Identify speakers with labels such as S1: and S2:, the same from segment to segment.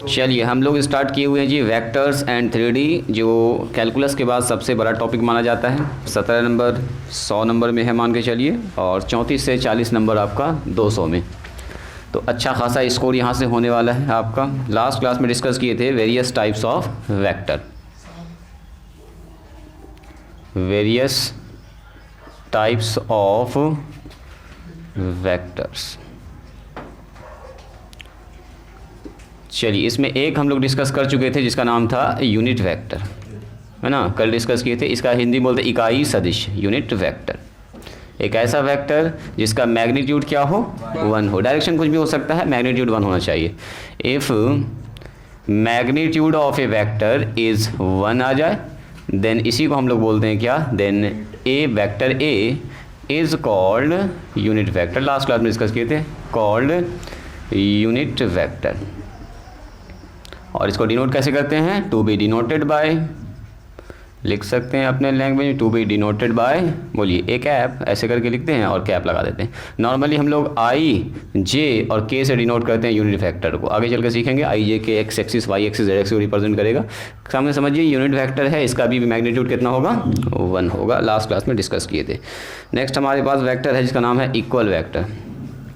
S1: चलिए हम लोग स्टार्ट किए हुए हैं जी वेक्टर्स एंड 3D, जो कैलकुलस के बाद सबसे बड़ा टॉपिक माना जाता है। 17 नंबर 100 नंबर में है मान के चलिए, और 34 से 40 नंबर आपका 200 में। तो अच्छा खासा स्कोर यहाँ से होने वाला है आपका। लास्ट क्लास में डिस्कस किए थे various types of vector, various types of vectors. चलिए इसमें एक हम लोग डिस्कस कर चुके थे जिसका नाम था यूनिट वेक्टर, है ना, कल डिस्कस किए थे। इसका हिंदी बोलते इकाई सदिश, यूनिट वेक्टर। एक ऐसा वेक्टर जिसका मैग्नीट्यूड क्या हो, 1 हो। डायरेक्शन कुछ भी हो सकता है, मैग्नीट्यूड 1 होना चाहिए। If magnitude of a vector is 1 आ जाए, देन इसी को हम लोग बोलते हैं क्या, then a vector A is called unit vector. Last class में डिस्कस किए थे, कॉल्ड यूनिट वेक्टर। और इसको डिनोट कैसे करते हैं, टू बी डिनोटेड बाय, लिख सकते हैं अपने लैंग्वेज में, टू बी डिनोटेड बाय, बोलिए ए कैप, ऐसे करके लिखते हैं और कैप लगा देते हैं। नॉर्मली हम लोग आई जे और के से डिनोट करते हैं यूनिट वेक्टर को। आगे चल के सीखेंगे I J K X axis Y axis Z axis को रिप्रेजेंट करेगा। सामने समझिए यूनिट वेक्टर है, इसका भी मैग्नीट्यूड कितना होगा, 1 होगा। लास्ट क्लास में डिस्कस किए थे। नेक्स्ट हमारे पास वेक्टर है जिसका नाम है इक्वल वेक्टर।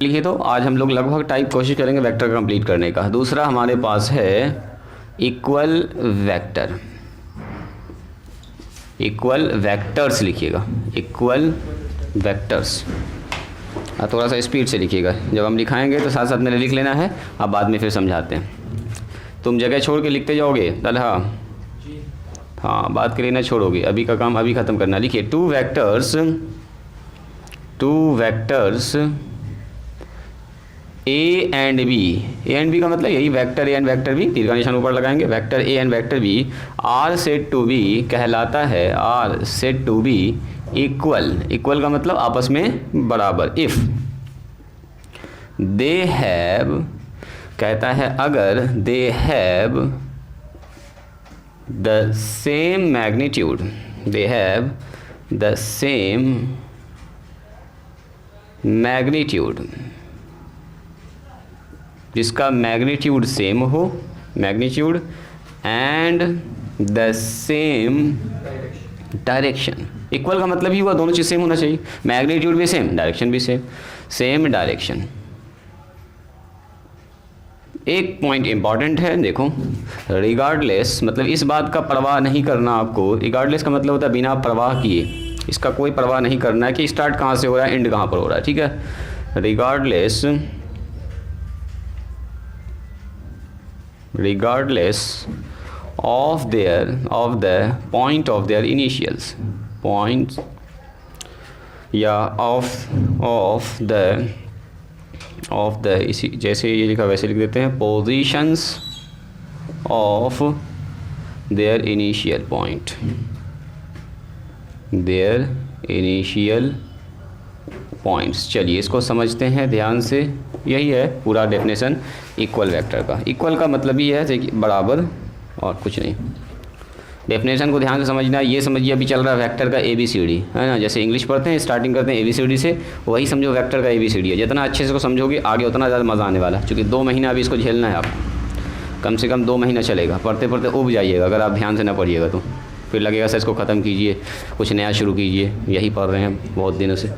S1: लिखिए तो आज हम लोग लगभग टाइप कोशिश करेंगे वेक्टर कंप्लीट करने का। दूसरा हमारे पास है इक्वल वेक्टर, इक्वल वेक्टर्स लिखिएगा, इक्वल वेक्टर्स। थोड़ा सा स्पीड से लिखिएगा, जब हम लिखाएंगे तो साथ साथ मेरे लिख लेना है, अब बाद में फिर समझाते हैं। तुम जगह छोड़ के लिखते जाओगे तलहा, हाँ बात के लिए ना छोड़ोगे, अभी का काम अभी ख़त्म करना। लिखिए two vectors A and B, A and B का मतलब यही vector A and vector B, तीर का निशान ऊपर लगाएंगे। Vector A and vector B are said to be कहलाता है, are said to be equal, equal का मतलब आपस में बराबर। इफ दे हैव, कहता है अगर they have the same magnitude, they have the same magnitude, जिसका मैग्नीट्यूड सेम हो, magnitude and the same direction. Equal का मतलब ही हुआ दोनों चीज़ सेम होना चाहिए, मैग्नीट्यूड भी सेम, डायरेक्शन भी सेम, सेम डायरेक्शन। एक पॉइंट इंपॉर्टेंट है, देखो रिगार्डलेस, मतलब इस बात का परवाह नहीं करना आपको। रिगार्डलेस का मतलब होता है बिना परवाह किए, इसका कोई परवाह नहीं करना है कि स्टार्ट कहाँ से हो रहा है, एंड कहाँ पर हो रहा है, ठीक है। Regardless, regardless of the point of their initials, point या of the इसी जैसे ये लिखा वैसे लिख देते हैं, positions of their initial point, their initial points। चलिए इसको समझते हैं ध्यान से। यही है पूरा डेफिनेशन इक्वल वेक्टर का। इक्वल का मतलब ही है बराबर और कुछ नहीं। डेफिनेशन को ध्यान से समझना। ये समझिए अभी चल रहा है वेक्टर का ABCD, है ना, जैसे इंग्लिश पढ़ते हैं स्टार्टिंग करते हैं ABCD से, वही समझो वेक्टर का ABCD है। जितना अच्छे से इसको समझोगे आगे उतना ज़्यादा मज़ा आने वाला है, क्योंकि 2 महीना अभी इसको झेलना है आपको, कम से कम 2 महीना चलेगा। पढ़ते पढ़ते उब जाइएगा अगर आप ध्यान से ना पढ़िएगा तो, फिर लगेगा सर इसको ख़त्म कीजिए, कुछ नया शुरू कीजिए, यही पढ़ रहे हैं बहुत दिनों से।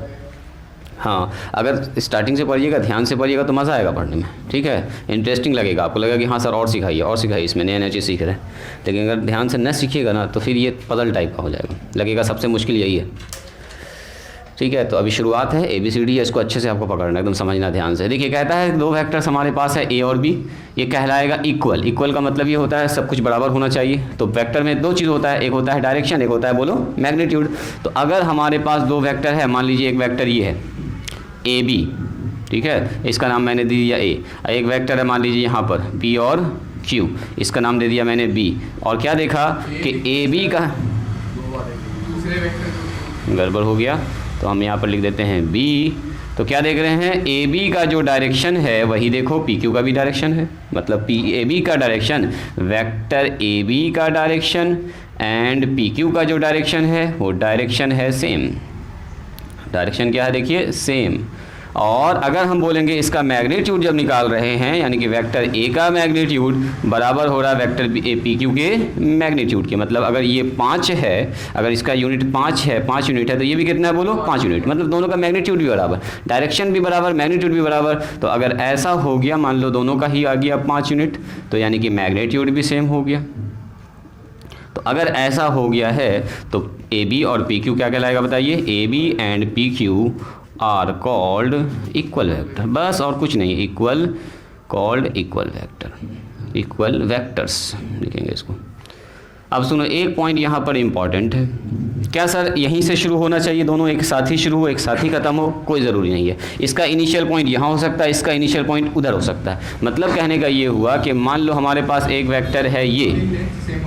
S1: हाँ अगर स्टार्टिंग से पढ़िएगा, ध्यान से पढ़िएगा तो मज़ा आएगा पढ़ने में, ठीक है, इंटरेस्टिंग लगेगा आपको, लगेगा कि हाँ सर और सिखाइए और सिखाइए, इसमें नया नया चीज़ सीख रहे हैं। लेकिन अगर ध्यान से न सीखिएगा ना तो फिर ये पजल टाइप का हो जाएगा, लगेगा सबसे मुश्किल यही है, ठीक है। तो अभी शुरुआत है, ABCD है, इसको अच्छे से आपको पकड़ना, एकदम समझना ध्यान से। देखिए कहता है 2 वेक्टर्स हमारे पास है A और B, ये कहलाएगा इक्वल। इक्वल का मतलब ये होता है सब कुछ बराबर होना चाहिए। तो वेक्टर में 2 चीज़ होता है, एक होता है डायरेक्शन, एक होता है बोलो मैग्नीट्यूड। तो अगर हमारे पास 2 वेक्टर है, मान लीजिए एक वेक्टर ये है AB, ठीक है, इसका नाम मैंने दे दिया A। एक वेक्टर है मान लीजिए यहाँ पर P और Q, इसका नाम दे दिया मैंने B। और क्या देखा कि AB का गड़बड़ हो गया, तो हम यहाँ पर लिख देते हैं B। तो क्या देख रहे हैं, AB का जो डायरेक्शन है वही देखो PQ का भी डायरेक्शन है, मतलब AB का डायरेक्शन, वेक्टर AB का डायरेक्शन एंड PQ का जो डायरेक्शन है वो डायरेक्शन है सेम। डायरेक्शन क्या है देखिए, सेम। और अगर हम बोलेंगे इसका मैग्नीट्यूड जब निकाल रहे हैं, यानी कि वेक्टर ए का मैग्नीट्यूड बराबर हो रहा है वेक्टर पी क्यू के मैग्नीट्यूड के, मतलब अगर ये 5 है, अगर इसका यूनिट 5 है, 5 यूनिट है, तो ये भी कितना है बोलो 5 यूनिट, मतलब दोनों का मैग्नीट्यूड भी बराबर, डायरेक्शन भी बराबर, मैग्नीट्यूड भी बराबर। तो अगर ऐसा हो गया, मान लो दोनों का ही आ गया 5 यूनिट, तो यानी कि मैग्नीट्यूड भी सेम हो गया। तो अगर ऐसा हो गया है तो ए बी और पी क्यू क्या कहलाएगा बताइए, A B and P Q are called equal vector, बस और कुछ नहीं, equal called equal vector, equal vectors लिखेंगे इसको। अब सुनो, एक पॉइंट यहाँ पर इम्पॉर्टेंट है, क्या सर यहीं से शुरू होना चाहिए, दोनों एक साथ ही शुरू हो एक साथ ही खत्म हो? कोई ज़रूरी नहीं है। इसका इनिशियल पॉइंट यहाँ हो सकता है, इसका इनिशियल पॉइंट उधर हो सकता है। मतलब कहने का ये हुआ कि मान लो हमारे पास एक वेक्टर है ये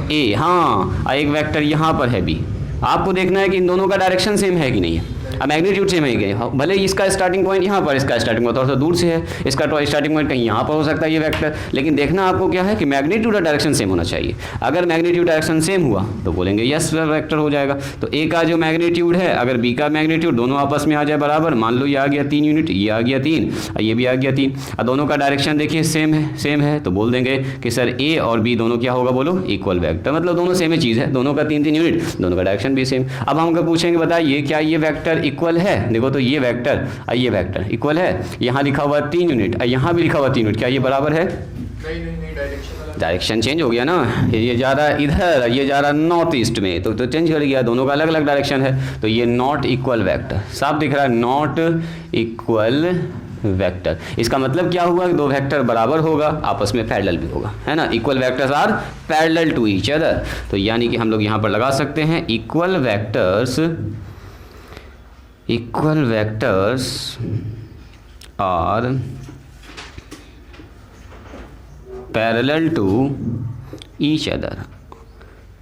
S1: ए, हाँ, एक वेक्टर यहाँ पर है बी, आपको देखना है कि इन दोनों का डायरेक्शन सेम है कि नहीं है, अब मैग्नीट्यूड सेम है कि, भले इसका स्टार्टिंग पॉइंट यहाँ पर, इसका स्टार्टिंग पॉइंट थोड़ा सा दूर से है, इसका स्टार्टिंग पॉइंट कहीं यहाँ पर हो सकता है ये वेक्टर, लेकिन देखना आपको क्या है कि मैग्नीट्यूड और डायरेक्शन सेम होना चाहिए। अगर मैग्नीट्यूड डायरेक्शन सेम हुआ तो बोलेंगे यस वेक्टर हो जाएगा। तो ए का जो मैग्नीट्यूड है, अगर बी का मैग्नीट्यूड दोनों आपस में आ जाए बराबर, मान लो ये आ गया 3 यूनिट, ये आ गया 3 और ये भी आ गया 3, और दोनों का डायरेक्शन देखिए सेम है, तो बोल देंगे कि सर ए और बी दोनों क्या होगा बोलो, इक्वल वेक्टर, मतलब दोनों सेम ही चीज़ है, दोनों का 3 यूनिट, दोनों का डायरेक्शन भी सेम। अब हम अगर पूछेंगे बताइए क्या ये वेक्टर इक्वल है, देखो तो ये वेक्टर और ये वेक्टर इक्वल है, यहाँ लिखा हुआ 3 यूनिट और यहाँ भी लिखा हुआ 3 यूनिट, क्या ये बराबर है?
S2: नहीं,
S1: डायरेक्शन चेंज हो गया ना, ये जा रहा है इधर, ये जा रहा है नॉर्थ ईस्ट में, तो चेंज कर गया, दोनों का अलग अलग डायरेक्शन है, तो ये नॉट इक्वल वेक्टर, साफ दिख रहा है, नॉट इक्वल वेक्टर। इसका मतलब क्या हुआ कि दो वेक्टर बराबर होगा, आपस में पैरेलल भी होगा, है ना, equal vectors are parallel to each other. तो यानी कि हम लोग यहाँ पर लगा सकते हैं equal vectors are parallel to each other,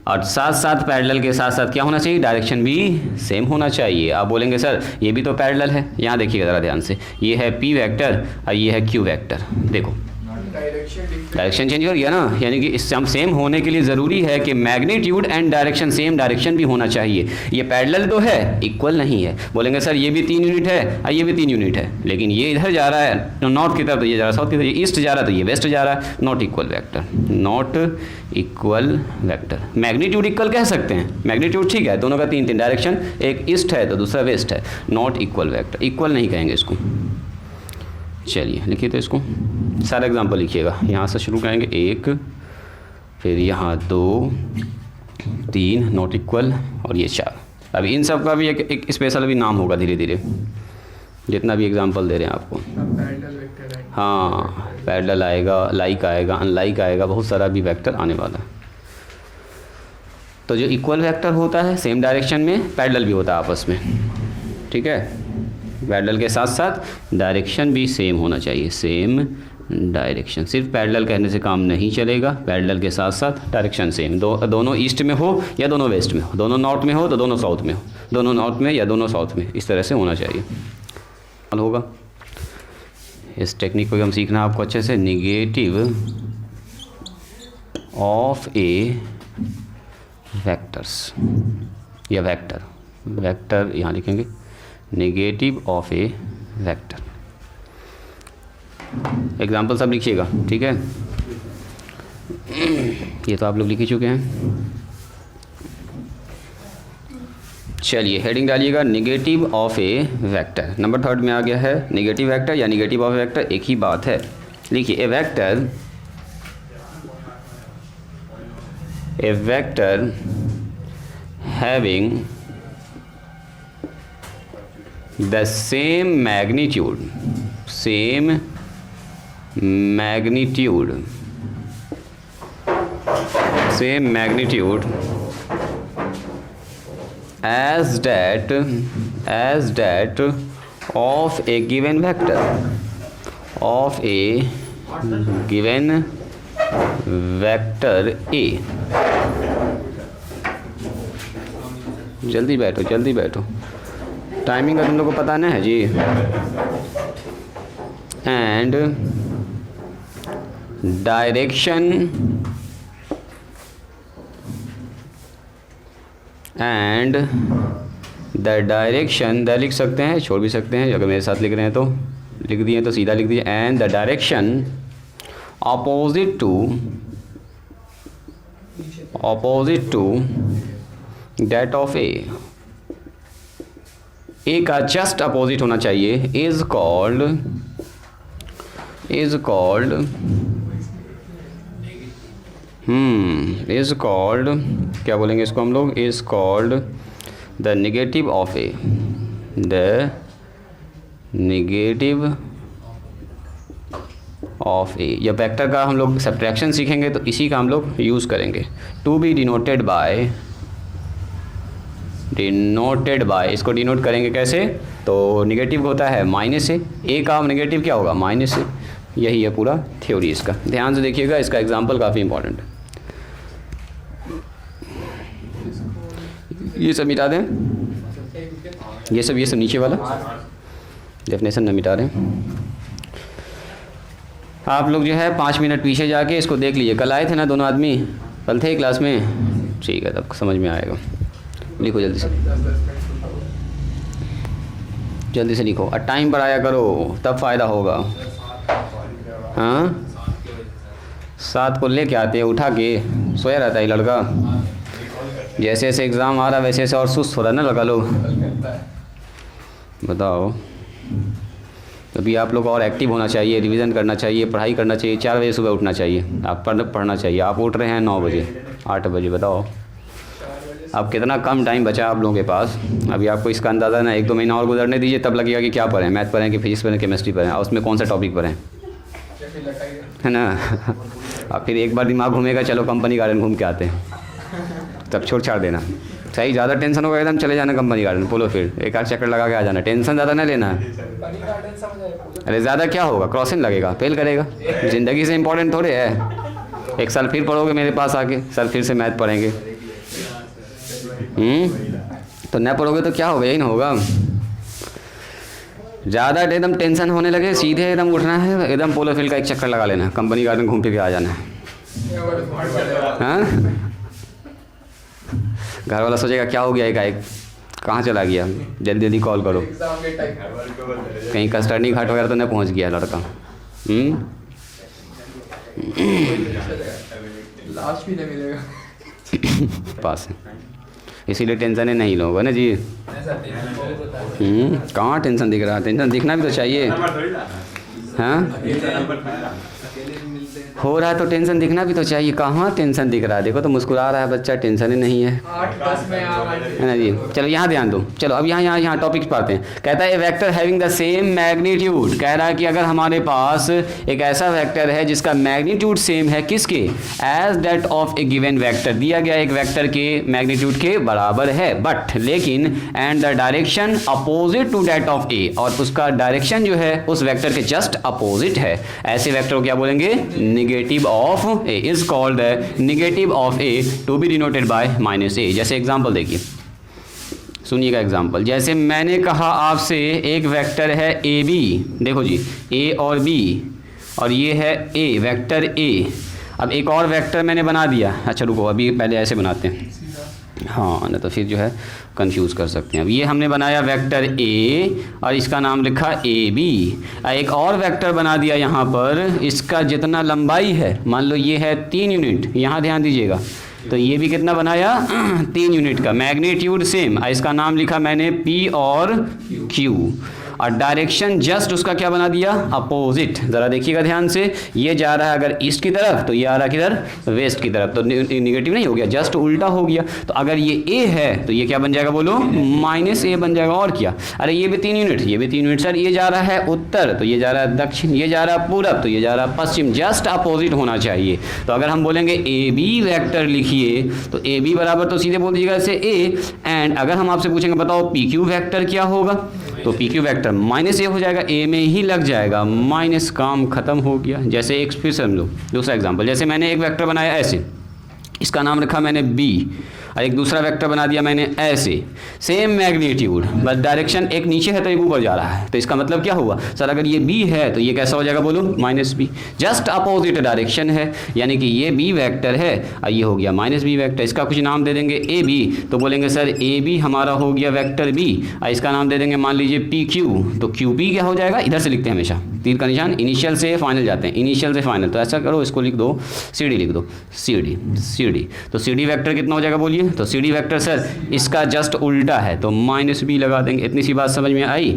S1: और साथ साथ पैरेलल के साथ साथ क्या होना चाहिए, डायरेक्शन भी सेम होना चाहिए। आप बोलेंगे सर ये भी तो पैरेलल है, यहाँ देखिएगा ज़रा ध्यान से, ये है पी वेक्टर और ये है क्यू वेक्टर, देखो डायरेक्शन चेंज हो गया ना, यानी कि इससे हम सेम होने के लिए ज़रूरी है कि magnitude and direction same direction भी होना चाहिए। ये पैरेलल तो है, इक्वल नहीं है। बोलेंगे सर ये भी 3 यूनिट है और ये भी 3 यूनिट है, लेकिन ये इधर जा रहा है नॉर्थ की तरफ, तो ये जा रहा है साउथ की तरफ, ये ईस्ट जा रहा है तो ये वेस्ट जा रहा है, not equal vector, not equal vector. Magnitude equal कह सकते हैं, मैग्नीट्यूड ठीक है, दोनों का 3 डायरेक्शन, एक ईस्ट है तो दूसरा वेस्ट है, नॉट इक्वल वेक्टर, इक्वल नहीं कहेंगे इसको। चलिए लिखिए तो इसको, सारा एग्जाम्पल लिखिएगा, यहाँ से शुरू करेंगे 1, फिर यहाँ 2, 3 नॉट इक्वल और ये 4। अभी इन सब का भी एक स्पेशल भी नाम होगा धीरे धीरे, जितना भी एग्जाम्पल दे रहे हैं आपको। हाँ, पैरेलल आएगा, लाइक आएगा, अनलाइक आएगा, बहुत सारा भी वेक्टर आने वाला है। तो जो इक्वल वेक्टर होता है सेम डायरेक्शन में पैरेलल भी होता है आपस में, ठीक है, पैरेलल के साथ साथ डायरेक्शन भी सेम होना चाहिए, सेम डायरेक्शन। सिर्फ पैरेलल कहने से काम नहीं चलेगा, पैरेलल के साथ साथ डायरेक्शन सेम, दोनों ईस्ट में हो या दोनों वेस्ट में हो, दोनों नॉर्थ में हो तो दोनों साउथ में हो, दोनों नॉर्थ में या दोनों साउथ में, इस तरह से होना चाहिए होगा। इस टेक्निक को हम सीखना आपको अच्छे से। निगेटिव ऑफ ए वेक्टर्स या वेक्टर यहाँ लिखेंगे, negative of a vector. Example सब लिखिएगा, ठीक है, ये तो आप लोग लिख ही चुके हैं। चलिए हेडिंग डालिएगा, negative of a vector. Number 3 में आ गया है नेगेटिव वेक्टर या नेगेटिव ऑफ वेक्टर, एक ही बात है। लिखिए a vector having the same magnitude as that of a given vector, A। जल्दी बैठो, टाइमिंग का तुम लोग को पता नहीं है जी। And direction the direction, the लिख सकते हैं, छोड़ भी सकते हैं, अगर मेरे साथ लिख रहे हैं तो लिख दिए तो सीधा लिख दीजिए, and the direction opposite to that of a का जस्ट अपोजिट होना चाहिए, इज कॉल्ड क्या बोलेंगे इसको हम लोग, is called the negative of a, the negative of a. जब वेक्टर का हम लोग सब्ट्रैक्शन सीखेंगे तो इसी का हम लोग यूज़ करेंगे। टू बी डिनोटेड बाय, इसको डिनोट करेंगे कैसे, तो नेगेटिव होता है माइनस ए का नेगेटिव क्या होगा, माइनस ए। यही है पूरा थ्योरी इसका, ध्यान से देखिएगा, इसका एग्जांपल काफ़ी इंपॉर्टेंट है। ये सब मिटा दें, ये सब नीचे वाला डेफिनेशन न मिटा दें। आप लोग जो है 5 मिनट पीछे जाके इसको देख लीजिए, कल आए थे ना दोनों आदमी, कल थे क्लास में, ठीक है, तब समझ में आएगा। लिखो जल्दी से लिखो, और टाइम बढ़ाया करो तब फ़ायदा होगा। हाँ 7 को लेके आते हैं, उठा के सोया रहता है लड़का, जैसे जैसे एग्ज़ाम आ रहा वैसे वैसे और सुस्त हो रहा है ना लड़का लोग। बताओ, तभी आप लोग और एक्टिव होना चाहिए, रिवीजन करना चाहिए, पढ़ाई करना चाहिए। 4 बजे सुबह उठना चाहिए, आप पढ़ना चाहिए। आप उठ रहे हैं 9 बजे 8 बजे, बताओ अब कितना कम टाइम बचा आप लोगों के पास। अभी आपको इसका अंदाज़ा ना, 1-2 महीना और गुजरने दीजिए, तब लगेगा कि क्या पढ़ें, मैथ पढ़ें कि फिजिक्स पढ़ें, केमिस्ट्री पढ़ें, और उसमें कौन सा टॉपिक पढ़ें, है ना। अब फिर एक बार दिमाग घूमेगा, चलो कंपनी गार्डन घूम के आते हैं, तब छोड़ छाड़ देना। सही, ज़्यादा टेंशन होगा एकदम चले जाना कंपनी गार्डन, बोलो फिर एक आध चक्कर लगा के आ जाना, टेंशन ज़्यादा ना लेना। अरे ज़्यादा क्या होगा, क्रॉसिंग लगेगा, फेल करेगा, ज़िंदगी से इम्पोर्टेंट थोड़े है। 1 साल फिर पढ़ोगे मेरे पास आके, सर फिर से मैथ पढ़ेंगे, तो न पढ़ोगे तो क्या होगा, यही ना होगा। ज़्यादा एकदम टेंशन होने लगे, सीधे एकदम उठना है, एकदम पोलो फील्ड का 1 चक्कर लगा लेना, कंपनी गार्डन घूम फिर के आ जाना है। हाँ, घर वाला सोचेगा क्या हो गया, एक कहाँ चला गया, जल्दी जल्दी कॉल करो, कहीं कस्टर्डी घाट वगैरह तो नहीं पहुँच गया लड़का।
S2: लास्ट भी नहीं मिलेगा
S1: पास है, इसीलिए टेंशन है नहीं लोग, है ना जी। कहाँ टेंशन दिख रहा है, टेंशन दिखना भी तो चाहिए। हाँ हो रहा है तो टेंशन दिखना भी तो चाहिए, कहाँ टेंशन दिख रहा है, देखो तो मुस्कुरा रहा है बच्चा, टेंशन ही नहीं है,
S2: 8-10 में
S1: है ना जी। चलो यहाँ ध्यान दो, चलो अब यहाँ टॉपिक पढ़ते हैं। कहता है a vector having the same magnitude, कह रहा है कि अगर हमारे पास एक ऐसा वेक्टर है जिसका मैग्नीट्यूड सेम है, किसके, as that of a given vector, दिया गया एक वेक्टर के मैग्नीट्यूड के बराबर है, बट लेकिन and the direction opposite to that of a, और उसका डायरेक्शन जो है उस वेक्टर के जस्ट अपोजिट है, ऐसे वेक्टर को क्या बोलेंगे, negative of a, is called the negative of a to be denoted by -a। जैसे एग्जांपल देखिए, सुनिएगा एग्जांपल, जैसे मैंने कहा आपसे एक वेक्टर है ए बी, देखो जी ए और बी, और ये है ए, वेक्टर ए। अब एक और वेक्टर मैंने बना दिया, अच्छा रुको अभी पहले ऐसे बनाते हैं, हाँ ना तो फिर जो है कंफ्यूज कर सकते हैं। अब ये हमने बनाया वेक्टर ए और इसका नाम लिखा ए बी, एक और वेक्टर बना दिया यहाँ पर, इसका जितना लंबाई है, मान लो ये है 3 यूनिट, यहाँ ध्यान दीजिएगा, तो ये भी कितना बनाया 3 यूनिट का, मैग्नीट्यूड सेम, इसका नाम लिखा मैंने पी और क्यू, और डायरेक्शन जस्ट उसका क्या बना दिया, अपोजिट। ज़रा देखिएगा ध्यान से, ये जा रहा है अगर ईस्ट की तरफ तो ये आ रहा है किधर, वेस्ट की तरफ, तो निगेटिव नहीं हो गया, जस्ट उल्टा हो गया। तो अगर ये ए है तो ये क्या बन जाएगा, बोलो -a बन जाएगा, और क्या। अरे ये भी 3 यूनिट, ये भी 3 यूनिट, सर ये जा रहा है उत्तर तो ये जा रहा है दक्षिण, ये जा रहा है पूरब तो ये जा रहा है पश्चिम, जस्ट अपोजिट होना चाहिए। तो अगर हम बोलेंगे ए बी वैक्टर लिखिए तो ए बी बराबर तो सीधे बोल दीजिएगा ऐसे ए, एंड अगर हम आपसे पूछेंगे बताओ पी क्यू वैक्टर क्या होगा, तो पी क्यू वैक्टर -a हो जाएगा, ए में ही लग जाएगा, माइनस, काम खत्म हो गया। जैसे एक फिर समझो दूसरा एग्जांपल, जैसे मैंने एक वेक्टर बनाया ऐसे, इसका नाम रखा मैंने b, और एक दूसरा वेक्टर बना दिया मैंने ऐसे, सेम मैग्नीट्यूड, बस डायरेक्शन एक नीचे है तो एक ऊपर जा रहा है। तो इसका मतलब क्या हुआ सर, अगर ये b है तो ये कैसा हो जाएगा बोलो, -b, जस्ट अपोजिट डायरेक्शन है, यानी कि ये b वेक्टर है और ये हो गया -b वेक्टर। इसका कुछ नाम दे देंगे ab, तो बोलेंगे सर ab हमारा हो गया वेक्टर b, और इसका नाम दे देंगे मान लीजिए pq, तो qp क्या हो जाएगा, इधर से लिखते हैं हमेशा तीर का निशान, इनिशियल से फाइनल जाते हैं, इनिशियल से फाइनल। तो ऐसा करो, इसको लिख दो cd, लिख दो cd, तो cd वेक्टर कितना हो जाएगा बोलिए, तो cd वेक्टर सर इसका जस्ट उल्टा है तो -b लगा देंगे। इतनी सी बात समझ में आई,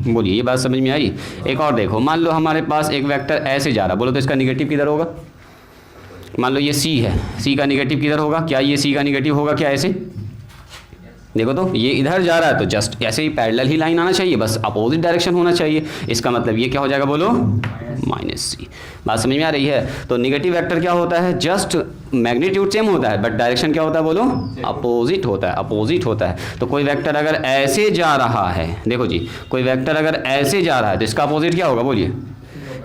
S1: बोलिए ये बात समझ में आई। एक और देखो, मान लो हमारे पास एक वेक्टर ऐसे जा रहा, बोलो तो इसका निगेटिव किधर होगा, मान लो ये c है, c का निगेटिव किधर होगा, क्या ये c का निगेटिव होगा क्या, ऐसे देखो तो ये इधर जा रहा है तो जस्ट ऐसे ही पैरेलल ही लाइन आना चाहिए, बस अपोजिट डायरेक्शन होना चाहिए। इसका मतलब ये क्या हो जाएगा बोलो, -c। बात समझ में आ रही है। तो निगेटिव वेक्टर क्या होता है, जस्ट मैग्नीट्यूड सेम होता है बट डायरेक्शन क्या होता है बोलो, अपोजिट होता है, अपोजिट होता है। तो कोई वेक्टर अगर ऐसे जा रहा है, देखो जी कोई वेक्टर अगर ऐसे जा रहा है तो इसका अपोजिट क्या होगा बोलिए,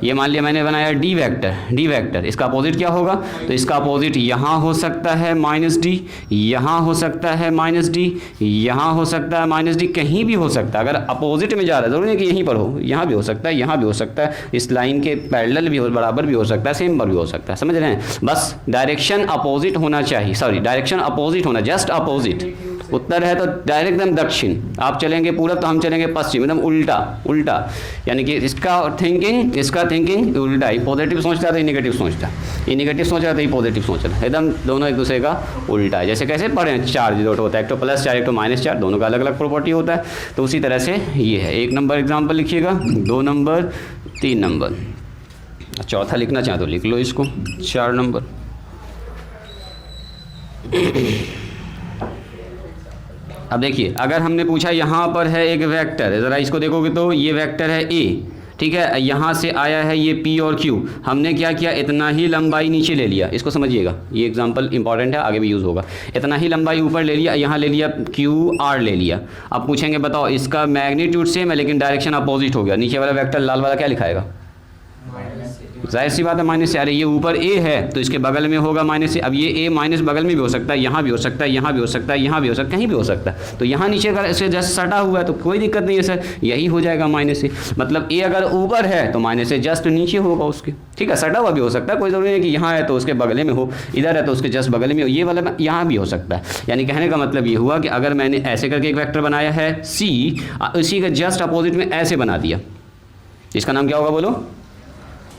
S1: ये मान लिया मैंने बनाया डी वेक्टर, इसका अपोजिट क्या होगा, तो इसका अपोजिट यहाँ हो सकता है -d, यहाँ हो सकता है -d, यहाँ हो सकता है -d, कहीं भी हो सकता है। अगर अपोजिट में जा रहा है, जरूरी नहीं कि यहीं पर हो, यहाँ भी हो सकता है, यहाँ भी हो सकता है, इस लाइन के पैरेलल भी हो, बराबर भी हो सकता है, सेम पर भी हो सकता है, समझ रहे हैं। बस डायरेक्शन अपोजिट होना चाहिए, सॉरी डायरेक्शन अपोजिट होना, जस्ट अपोजिट। उत्तर है तो डायरेक्ट एकदम दक्षिण, आप चलेंगे पूरब तो हम चलेंगे पश्चिम, एकदम उल्टा, यानी कि इसका थिंकिंग उल्टा, ये पॉजिटिव सोचता है तो ये नेगेटिव सोचता है, ये नेगेटिव सोच रहा है तो ये पॉजिटिव सोच रहा है, एकदम दोनों एक दूसरे का उल्टा है। जैसे कैसे पढ़े चार्ज डॉट होता है, एक तो +4 एक तो -4, दोनों का अलग अलग प्रॉपर्टी होता है। तो उसी तरह से ये है, 1 नंबर एग्जाम्पल लिखिएगा, 2 नंबर, 3 नंबर, चौथा लिखना चाहे तो लिख लो इसको, 4 नंबर। अब देखिए अगर हमने पूछा यहाँ पर है एक वेक्टर, ज़रा इसको देखोगे तो ये वेक्टर है a, ठीक है, यहाँ से आया है ये p और q, हमने क्या किया, इतना ही लंबाई नीचे ले लिया, इसको समझिएगा, ये एग्जांपल इंपॉर्टेंट है, आगे भी यूज़ होगा। इतना ही लंबाई ऊपर ले लिया, यहाँ ले लिया q r ले लिया। अब पूछेंगे बताओ इसका मैग्नीट्यूड सेम है लेकिन डायरेक्शन अपोजिट हो गया, नीचे वाला वेक्टर लाल वाला क्या लिखाएगा, जाहिर सी बात है -से। अरे ये ऊपर a है तो इसके बगल में होगा -से। अब ये a माइनस बगल में भी हो सकता है, यहाँ भी हो सकता है, यहाँ भी हो सकता है, यहाँ भी हो सकता है, कहीं भी हो सकता है। तो यहाँ नीचे अगर इसे जस्ट सटा हुआ है तो कोई दिक्कत नहीं है सर, यही हो जाएगा -से। मतलब a अगर ऊपर है तो -से जस्ट नीचे होगा उसके, ठीक है, सटा हुआ भी हो सकता है, कोई ज़रूरी नहीं है कि यहाँ है तो उसके बगले में हो, इधर है तो उसके जस्ट बगल में हो, ये वाला यहाँ भी हो सकता है। यानी कहने का मतलब ये हुआ कि अगर मैंने ऐसे करके एक वेक्टर बनाया है c, उसी का जस्ट अपोजिट में ऐसे बना दिया, इसका नाम क्या होगा बोलो,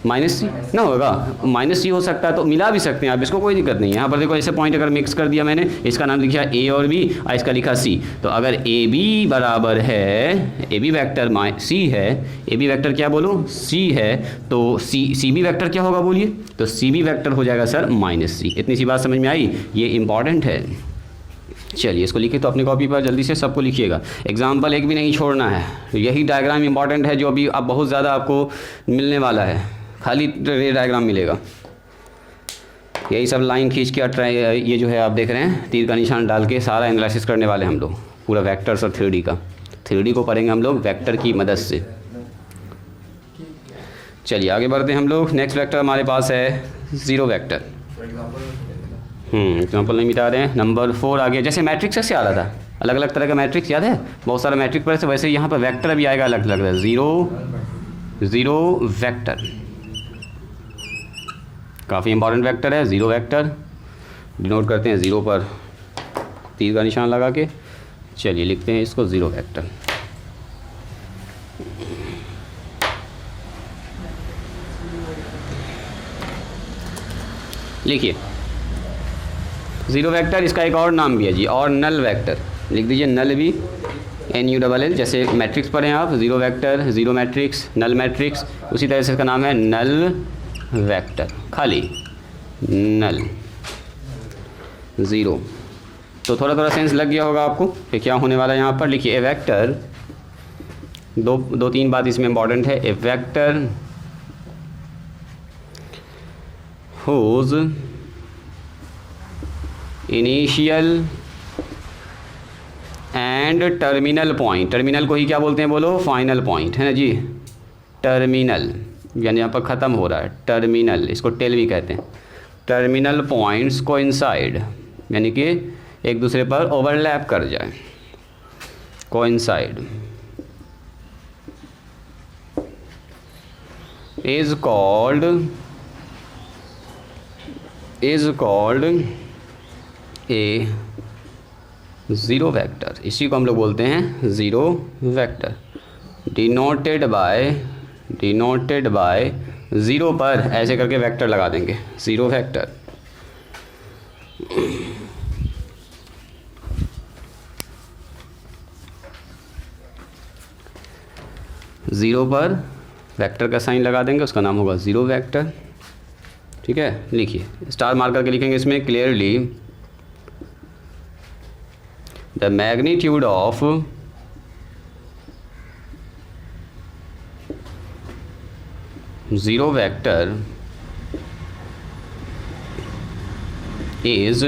S1: -c ना होगा, -c हो सकता है, तो मिला भी सकते हैं आप, इसको कोई दिक्कत नहीं है। यहाँ पर देखो ऐसे पॉइंट अगर मिक्स कर दिया मैंने, इसका नाम लिखा a और b और इसका लिखा c, तो अगर ab बराबर है, ab वेक्टर c है, ab वेक्टर क्या बोलो c है, तो cb वेक्टर क्या होगा बोलिए, तो cb वेक्टर हो जाएगा सर -c। इतनी सी बात समझ में आई, ये इंपॉर्टेंट है। चलिए इसको लिखिए तो अपनी कॉपी पर जल्दी से सबको लिखिएगा, एग्जाम्पल एक भी नहीं छोड़ना है, यही डायग्राम इंपॉर्टेंट है जो अभी अब बहुत ज़्यादा आपको मिलने वाला है, खाली डायग्राम मिलेगा। यही सब लाइन खींच के ये जो है आप देख रहे हैं तीर का निशान डाल के सारा एनालिसिस करने वाले हम लोग, पूरा वेक्टर्स और 3D का, 3D को पढ़ेंगे हम लोग वेक्टर की मदद से। चलिए आगे बढ़ते हैं हम लोग। नेक्स्ट वेक्टर हमारे पास है 0 वेक्टर। एग्जाम्पल नहीं मिटा रहे हैं। नंबर 4 आ गया, जैसे मैट्रिक्स से आ रहा था, अलग अलग तरह का मैट्रिक्स याद है, बहुत सारा मैट्रिक्स पढ़े थे, वैसे यहाँ पर वेक्टर भी आएगा अलग अलग। 0 वेक्टर काफ़ी इंपॉर्टेंट वेक्टर है। 0 वेक्टर डिनोट करते हैं 0 पर तीर का निशान लगा के। चलिए लिखते हैं इसको 0 वेक्टर। लिखिए 0 वेक्टर, इसका एक और नाम भी है जी, और नल वेक्टर लिख दीजिए, नल भी NULL, जैसे मैट्रिक्स पढ़ें आप, 0 वेक्टर, 0 मैट्रिक्स, नल मैट्रिक्स, उसी तरह से इसका नाम है नल वेक्टर, खाली नल 0। तो थोड़ा थोड़ा सेंस लग गया होगा आपको कि क्या होने वाला है यहाँ पर। लिखिए ए वेक्टर, दो तीन बात इसमें इंपॉर्टेंट है। A vector whose initial and terminal point, terminal को ही क्या बोलते हैं बोलो, फाइनल पॉइंट, है ना जी। टर्मिनल यानी यहाँ पर ख़त्म हो रहा है, टर्मिनल, इसको टेल भी कहते हैं। टर्मिनल पॉइंट्स कोइंसाइड, यानी कि एक दूसरे पर ओवरलैप कर जाए, coincide, is called a zero vector. इसी को हम लोग बोलते हैं zero vector, denoted by zero पर ऐसे करके वेक्टर लगा देंगे, ज़ीरो वेक्टर। ज़ीरो पर वेक्टर का साइन लगा देंगे, उसका नाम होगा ज़ीरो वेक्टर। ठीक है, लिखिए, स्टार मार्क करके लिखेंगे इसमें clearly, the magnitude of zero vector is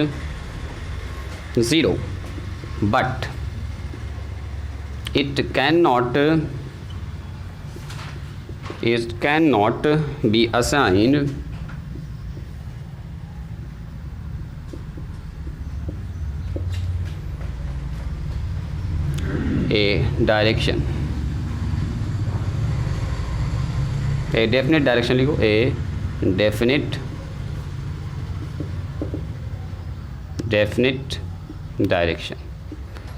S1: 0, but it cannot be assigned a direction, a definite direction लिखो, a definite डायरेक्शन।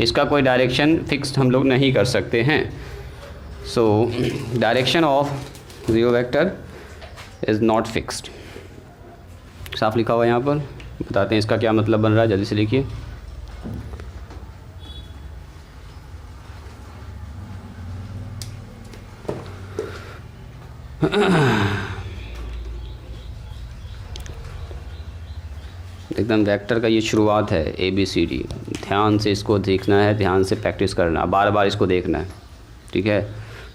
S1: इसका कोई डायरेक्शन फिक्स्ड हम लोग नहीं कर सकते हैं। So direction of zero vector is not fixed. साफ लिखा हुआ है यहाँ पर, बताते हैं इसका क्या मतलब बन रहा है, जल्दी से लिखिए। एकदम वेक्टर का ये शुरुआत है, ABCD। ध्यान से इसको देखना है, ध्यान से प्रैक्टिस करना, बार बार इसको देखना है, ठीक है,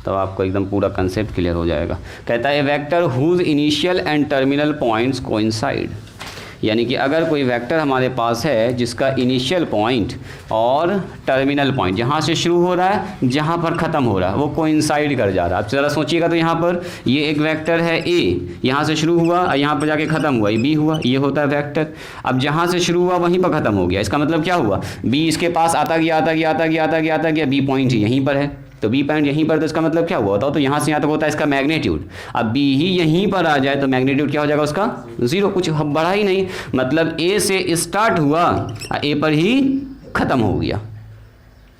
S1: तब आपको एकदम पूरा कंसेप्ट क्लियर हो जाएगा। कहता है vector whose initial and terminal points coincide, यानी कि अगर कोई वेक्टर हमारे पास है जिसका इनिशियल पॉइंट और टर्मिनल पॉइंट, जहाँ से शुरू हो रहा है जहाँ पर ख़त्म हो रहा है, वो कोइंसाइड कर जा रहा है। आप ज़रा सोचिएगा तो यहाँ पर ये एक वेक्टर है A, यहाँ से शुरू हुआ और यहाँ पर जाके ख़त्म हुआ, ये B हुआ, ये होता है वेक्टर। अब जहाँ से शुरू हुआ वहीं पर ख़त्म हो गया, इसका मतलब क्या हुआ, B इसके पास आता गया, B पॉइंट यहीं पर है, तो B पॉइंट यहीं पर, तो इसका मतलब क्या हुआ, तो यहाँ से यहाँ तक होता है इसका मैग्नीट्यूड। अब B ही यहीं पर आ जाए तो मैग्नीट्यूड क्या हो जाएगा उसका, 0, कुछ बढ़ा ही नहीं, मतलब A से स्टार्ट हुआ A पर ही ख़त्म हो गया।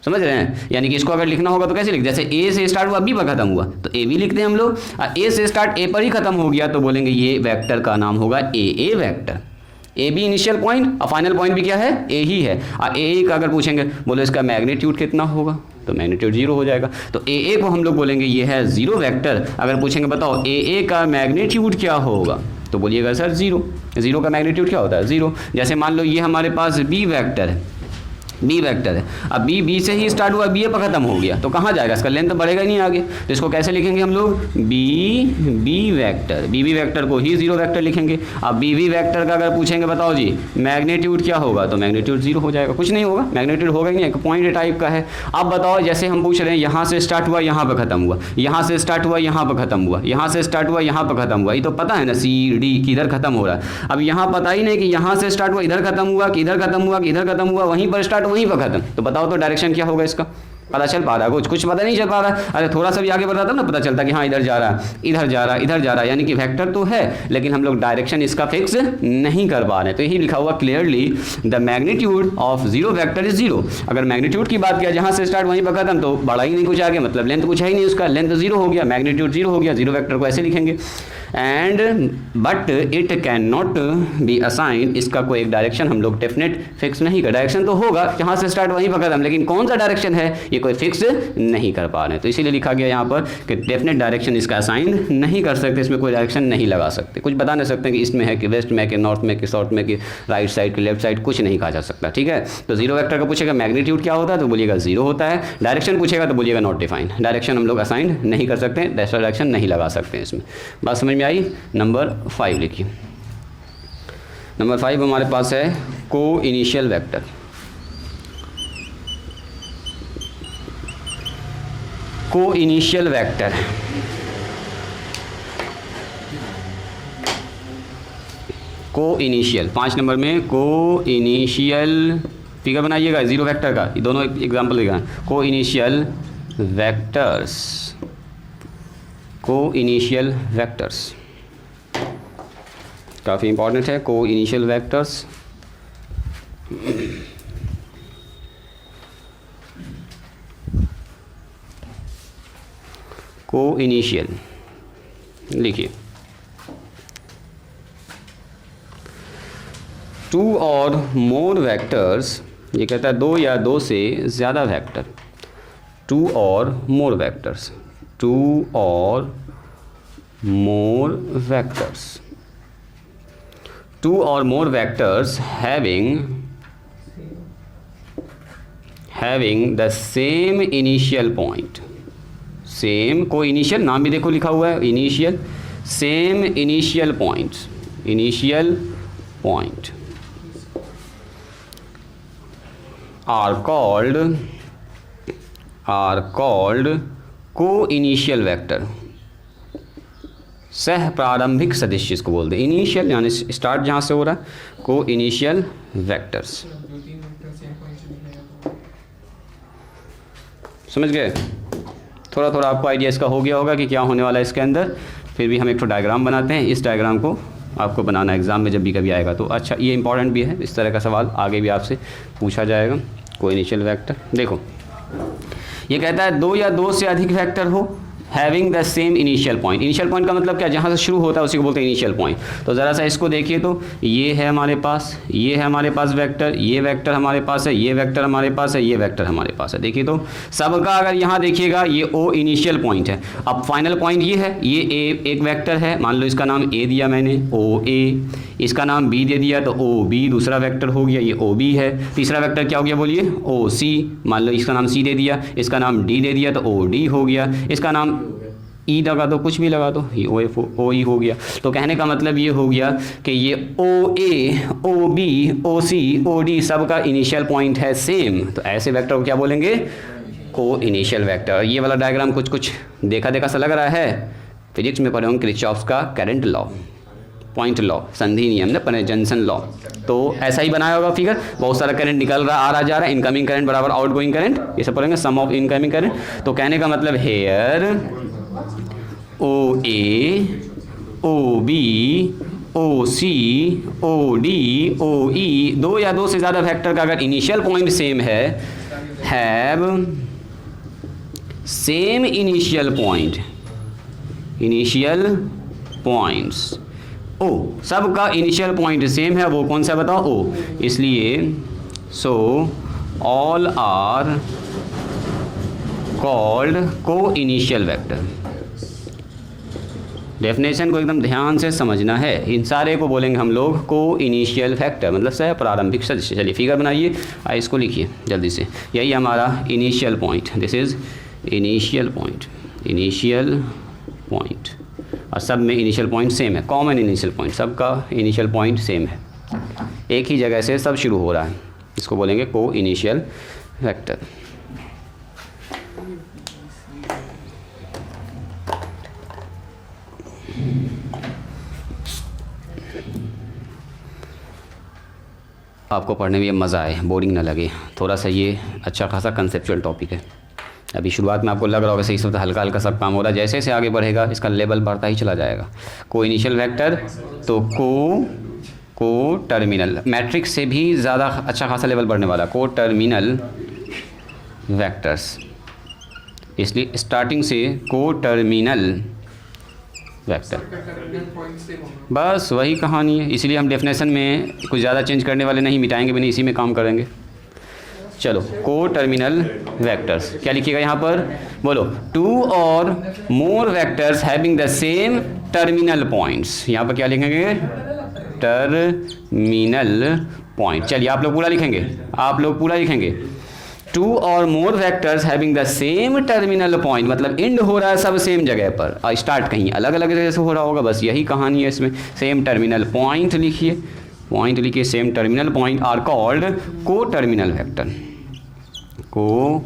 S1: समझ रहे हैं, यानी कि इसको अगर लिखना होगा तो कैसे लिख, जैसे A से स्टार्ट हुआ B पर ख़त्म हुआ तो A भी लिखते हैं हम लोग, A से स्टार्ट A पर ही ख़त्म हो गया तो बोलेंगे ये वेक्टर का नाम होगा AA vector. A B initial point और फाइनल पॉइंट भी क्या है, ए ही है। और ए का अगर पूछेंगे बोले इसका मैग्नीट्यूड कितना होगा, तो मैग्नीट्यूड 0 हो जाएगा। तो ए को हम लोग बोलेंगे ये है 0 वेक्टर। अगर पूछेंगे बताओ ए का मैग्नीट्यूड क्या होगा, तो बोलिएगा सर 0 का मैग्नीट्यूड क्या होता है, 0। जैसे मान लो ये हमारे पास बी वेक्टर है, अब बी से ही स्टार्ट हुआ, बी पर ख़त्म हो गया, तो कहाँ जाएगा, इसका लेंथ बढ़ेगा ही नहीं आगे, तो इसको कैसे लिखेंगे हम लोग, बी वेक्टर को ही 0 वेक्टर लिखेंगे। अब बी वेक्टर का अगर पूछेंगे बताओ जी मैग्नीट्यूड क्या होगा, तो मैग्नीट्यूड 0 हो जाएगा, कुछ नहीं होगा, मैग्नीट्यूड होगा ही नहीं, एक पॉइंट टाइप का है। अब बताओ जैसे हम पूछ रहे हैं यहाँ से स्टार्ट हुआ यहाँ पर ख़त्म हुआ, यहाँ से स्टार्ट हुआ यहाँ पर ख़त्म हुआ, यहाँ से स्टार्ट हुआ यहाँ पर ख़त्म हुआ, ये तो पता है ना CD किधर ख़त्म हो रहा है। अब यहाँ पता ही नहीं कि यहाँ से स्टार्ट हुआ इधर ख़त्म हुआ कि इधर ख़त्म हुआ कि इधर ख़त्म हुआ, वहीं पर स्टार्ट वहीं पर ख़त्म, तो बताओ तो डायरेक्शन क्या होगा इसका, पता चल पा रहा है, कुछ पता नहीं चल पा रहा है। अरे थोड़ा सा भी आगे बढ़ रहा था ना, पता चलता कि हाँ इधर जा रहा है, इधर जा रहा है, इधर जा रहा है, यानी कि वेक्टर तो है लेकिन हम लोग डायरेक्शन इसका फिक्स नहीं कर पा रहे। तो यही लिखा हुआ clearly, the magnitude of 0 vector is 0। अगर मैग्नीट्यूड की बात किया जहाँ से स्टार्ट वहीं पर खत्म, तो बड़ा ही नहीं कुछ आगे, मतलब लेंथ कुछ है ही नहीं उसका, लेंथ 0 हो गया, मैग्नीट्यूड 0 हो गया, 0 वेक्टर को ऐसे लिखेंगे। And but it can not be assign, इसका कोई एक डायरेक्शन हम लोग डेफिनेट फिक्स नहीं कर, डायरेक्शन तो होगा जहाँ से स्टार्ट वहीं पर खत्म, लेकिन कौन सा डायरेक्शन है ये कोई फिक्स नहीं कर पा रहे हैं। तो इसीलिए लिखा गया यहाँ पर कि डेफिनेट डायरेक्शन इसका असाइन नहीं कर सकते, इसमें कोई डायरेक्शन नहीं लगा सकते, कुछ बता नहीं सकते कि ईस्ट में है कि वेस्ट में कि नॉर्थ में कि साउथ में कि राइट साइड कि लेफ्ट साइड, कुछ नहीं कहा जा सकता। ठीक है, तो 0 वेक्टर का पूछेगा मैग्नीट्यूड क्या होता है, तो बोलिएगा 0 होता है। डायरेक्शन पूछेगा तो बोलिएगा नॉट डिफाइंड, डायरेक्शन हम लोग असाइन नहीं कर सकते, डायरेक्शन नहीं लगा सकते इसमें। बात समझ में आई। नंबर 5 लिखिए। नंबर 5 हमारे पास है को इनिशियल वेक्टर। को इनिशियल वेक्टर, को इनिशियल 5 नंबर में को इनिशियल फिगर बनाइएगा जीरो वेक्टर का, ये दोनों एग्जाम्पल देगा। को इनिशियल वेक्टर्स, को इनिशियल वेक्टर्स काफ़ी इंपॉर्टेंट है। को इनिशियल वेक्टर्स को इनिशियल लिखिए, टू और मोर वेक्टर्स, ये कहता है दो या दो से ज़्यादा vector, to or more vectors, two or more vectors, two or more vectors having the same initial point, same को इनिशियल नाम भी देखो लिखा हुआ है initial, same initial point, initial point are called को इनिशियल वेक्टर, सह प्रारंभिक सदिश इसको बोलते हैं। इनिशियल यानी स्टार्ट जहाँ से हो रहा है, को इनिशियल वेक्टर्स।
S2: जो 3 वेक्टर सेम पॉइंट से लिखेगा तो
S1: समझ गए? थोड़ा थोड़ा आपको आइडिया इसका हो गया होगा कि क्या होने वाला है इसके अंदर। फिर भी हम एक तो डायग्राम बनाते हैं, इस डायग्राम को आपको बनाना एग्ज़ाम में जब भी कभी आएगा तो अच्छा, ये इंपॉर्टेंट भी है, इस तरह का सवाल आगे भी आपसे पूछा जाएगा। को इनिशियल वेक्टर देखो, ये कहता है दो या दो से अधिक वेक्टर हो having the same initial point. Initial point का मतलब क्या, जहाँ से शुरू होता है उसी को बोलते हैं इनिशियल पॉइंट। तो ज़रा सा इसको देखिए, तो ये है हमारे पास, ये है हमारे पास वेक्टर, ये वेक्टर हमारे पास है, ये वेक्टर हमारे पास है, ये वेक्टर हमारे पास है। देखिए तो सबका अगर यहाँ देखिएगा ये ओ इनिशियल पॉइंट है। अब फाइनल पॉइंट ये है, ये ए एक वेक्टर है, मान लो इसका नाम ए दिया मैंने, ओ ए, इसका नाम बी दे दिया तो ओ बी दूसरा वेक्टर हो गया, ये ओ बी है। तीसरा वेक्टर क्या हो गया बोलिए, ओ सी, मान लो इसका नाम सी दे दिया, इसका नाम डी दे दिया तो ओ डी हो गया, इसका नाम ई लगा दो, कुछ भी लगा दो, ये ओ ई हो गया। तो कहने का मतलब ये हो गया कि ये ओ A, O B, O C, O D सब का इनिशियल पॉइंट है सेम। तो ऐसे वेक्टर को क्या बोलेंगे, को इनिशियल वेक्टर। ये वाला डायग्राम कुछ कुछ देखा देखा सा लग रहा है, फिजिक्स में पढ़े होंगे किरचॉफ का करंट लॉ, पॉइंट लॉ, संधि नियम ना, जंक्शन लॉ। तो ऐसा ही बनाया होगा फिगर, बहुत सारा करंट निकल रहा, आ रहा जा रहा है, इनकमिंग करंट बराबर आउटगोइंग करंट, ये सब पढ़ेंगे, सम ऑफ इनकमिंग करंट। तो कहने का मतलब here O A, O B, O C, O D, O E, दो या दो से ज़्यादा वेक्टर का अगर इनिशियल पॉइंट सेम है, have same initial point, initial points O, सबका इनिशियल पॉइंट सेम है, वो कौन सा बताओ, ओ, इसलिए सो ऑल आर कॉल्ड को इनिशियल वेक्टर। डेफिनेशन को एकदम ध्यान से समझना है, इन सारे को बोलेंगे हम लोग को इनिशियल फैक्टर, मतलब सह प्रारंभिक सदिश। चलिए फिगर बनाइए, इसको लिखिए जल्दी से, यही हमारा initial point, this is initial point, initial point. और सब में इनिशियल पॉइंट सेम है, कॉमन इनिशियल पॉइंट, सबका इनिशियल पॉइंट सेम है, एक ही जगह से सब शुरू हो रहा है, इसको बोलेंगे को इनिशियल वेक्टर। आपको पढ़ने में मज़ा आए, बोरिंग ना लगे, थोड़ा सा ये अच्छा खासा कंसेप्चुअल टॉपिक है। अभी शुरुआत में आपको लग रहा होगा सही सब हल्का हल्का सब काम हो रहा है, जैसे जैसे आगे बढ़ेगा इसका लेवल बढ़ता ही चला जाएगा। को इनिशियल वेक्टर तो को टर्मिनल, मैट्रिक्स से भी ज़्यादा अच्छा खासा लेवल बढ़ने वाला, को टर्मिनल वेक्टर्स, इसलिए स्टार्टिंग से को टर्मिनल वेक्टर, बस वही कहानी है। इसीलिए हम डेफिनेशन में कुछ ज़्यादा चेंज करने वाले नहीं, मिटाएंगे भी नहीं, इसी में काम करेंगे। चलो को टर्मिनल वेक्टर्स क्या लिखिएगा यहाँ पर, बोलो, two or more vectors having the same terminal points. यहाँ पर क्या लिखेंगे, टर्मिनल पॉइंट। चलिए आप लोग पूरा लिखेंगे, आप लोग पूरा लिखेंगे, two or more vectors having the same terminal point, मतलब एंड हो रहा है सब सेम जगह पर और स्टार्ट कहीं अलग अलग जगह से हो रहा होगा, बस यही कहानी है इसमें। सेम टर्मिनल पॉइंट लिखिए, पॉइंट लिखिए, same terminal point are called को टर्मिनल वेक्टर, को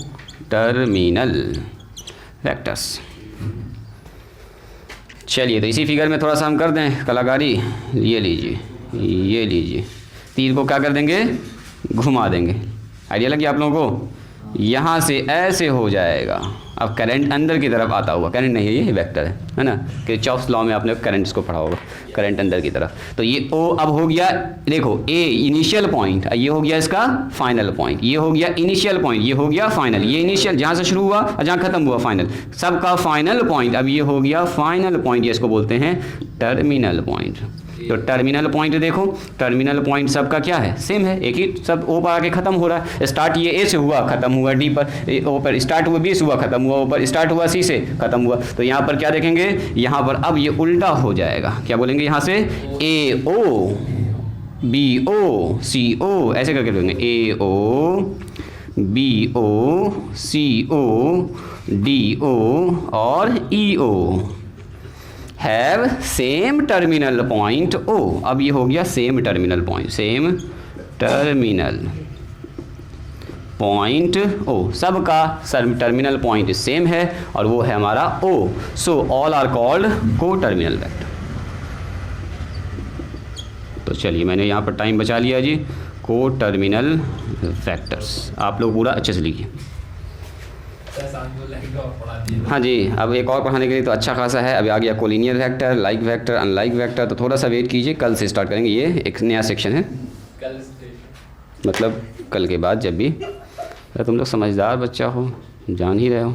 S1: टर्मिनल वेक्टर्स। चलिए तो इसी फिगर में थोड़ा सा हम कर दें कलाकारी, ये लीजिए, ये लीजिए, तीर को क्या कर देंगे, घुमा देंगे, आइडिया लग गया आप लोगों को? यहाँ से ऐसे हो जाएगा। अब करंट अंदर की तरफ आता हुआ, करंट नहीं है ये वेक्टर है ना, किरचॉफ्स लॉ में आपने करंट्स को पढ़ा होगा, करंट अंदर की तरफ। तो ये ओ अब हो गया, देखो ए इनिशियल पॉइंट, ये हो गया इसका फाइनल पॉइंट, ये हो गया इनिशियल पॉइंट, ये हो गया फाइनल, ये इनिशियल जहाँ से शुरू हुआ और जहाँ खत्म हुआ फाइनल, सबका फाइनल पॉइंट। अब ये हो गया फाइनल पॉइंट, ये इसको बोलते हैं टर्मिनल पॉइंट। तो टर्मिनल पॉइंट देखो, टर्मिनल पॉइंट सबका क्या है, सेम है, एक ही, सब ओ पर आके खत्म हो रहा है। स्टार्ट ये ए से हुआ, खत्म हुआ डी पर, ओ पर स्टार्ट हुआ, बी से हुआ, खत्म हुआ, ओ पर स्टार्ट हुआ, सी से खत्म हुआ। तो यहाँ पर क्या देखेंगे, यहाँ पर अब ये उल्टा हो जाएगा, क्या बोलेंगे यहाँ से, ए ओ बी ओ सी ओ, ऐसे करके बोलेंगे, ए O B O C O D O और E O have same terminal point O. अब ये हो गया same terminal point, same terminal point O, सबका टर्मिनल पॉइंट सेम है और वो है हमारा O. So all are called को टर्मिनल वेक्टर। तो चलिए मैंने यहाँ पर टाइम बचा लिया जी। को टर्मिनल वेक्टर्स आप लोग पूरा अच्छे से लिखिए। हाँ जी, अब एक और पढ़ाने के लिए तो अच्छा खासा है। अभी आ गया collinear vector, like vector, unlike vector. तो थोड़ा सा वेट कीजिए, कल से स्टार्ट करेंगे, ये एक नया सेक्शन है, मतलब कल के बाद जब भी। अरे तुम लोग समझदार बच्चा हो, जान ही रहे हो,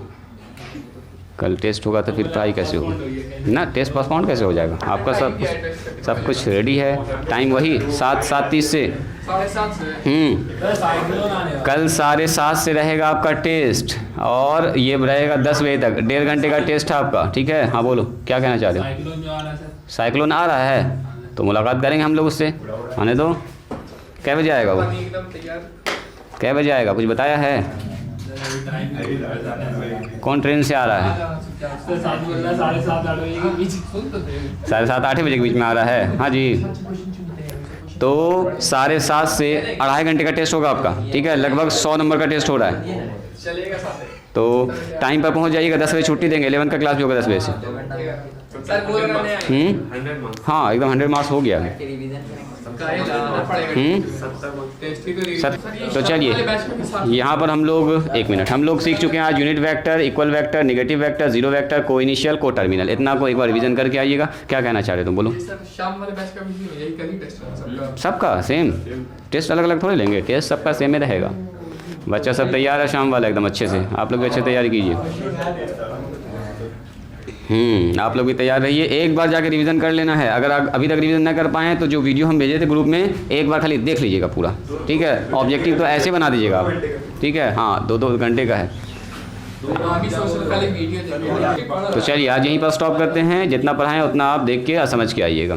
S1: कल टेस्ट होगा तो फिर पढ़ाई कैसे होगी ना, टेस्ट पोस्टपोन कैसे हो जाएगा आपका? सब कुछ रेडी है, टाइम वही 7:30 से
S2: 7:30 से
S1: कल 7:30 से रहेगा आपका टेस्ट, और ये रहेगा 10 बजे तक, 1.5 घंटे का टेस्ट है आपका, ठीक है? हाँ बोलो, क्या कहना चाह रहे हो? साइक्लोन आ रहा है तो मुलाकात करेंगे हम लोग उससे, आने दो। कै बजे आएगा वो, कै बजे आएगा, कुछ बताया है? कौन ट्रेन से आ रहा है? 7:30-8 बजे के बीच में आ रहा है। हाँ जी, तो 7:30 से 2.5 घंटे का टेस्ट होगा आपका, ठीक है? लगभग 100 नंबर का टेस्ट हो रहा है, तो टाइम पर पहुंच जाइएगा। 10 बजे छुट्टी देंगे, 11 का क्लास भी होगा 10 बजे से। हाँ एकदम 100 मार्क्स हो गया। तो चलिए यहाँ पर हम लोग 1 मिनट, हम लोग सीख चुके हैं आज unit vector, equal vector, negative vector, zero vector, को इनिशियल, को टर्मिनल। इतना को एक बार रिवीजन करके आइएगा। क्या कहना चाह रहे तुम बोलो?
S2: शाम वाले बैच का भी यही कल ही टेस्ट है सबका।
S1: सबका सेम टेस्ट, अलग अलग थोड़े लेंगे, टेस्ट सबका सेम ही रहेगा। बच्चा सब तैयार है शाम वाला एकदम अच्छे से, आप लोग भी अच्छे तैयारी कीजिए। आप लोग भी तैयार रहिए। एक बार जाके रिवीजन कर लेना है, अगर अभी तक रिवीजन ना कर पाएँ तो जो वीडियो हम भेजे थे ग्रुप में, एक बार खाली देख लीजिएगा पूरा, ठीक है? ऑब्जेक्टिव तो ऐसे बना दीजिएगा आप, ठीक है? हाँ 2-2 घंटे का है। तो चलिए आज यहीं पर स्टॉप करते हैं, जितना पढ़ाएं उतना आप देख के समझ के आइएगा।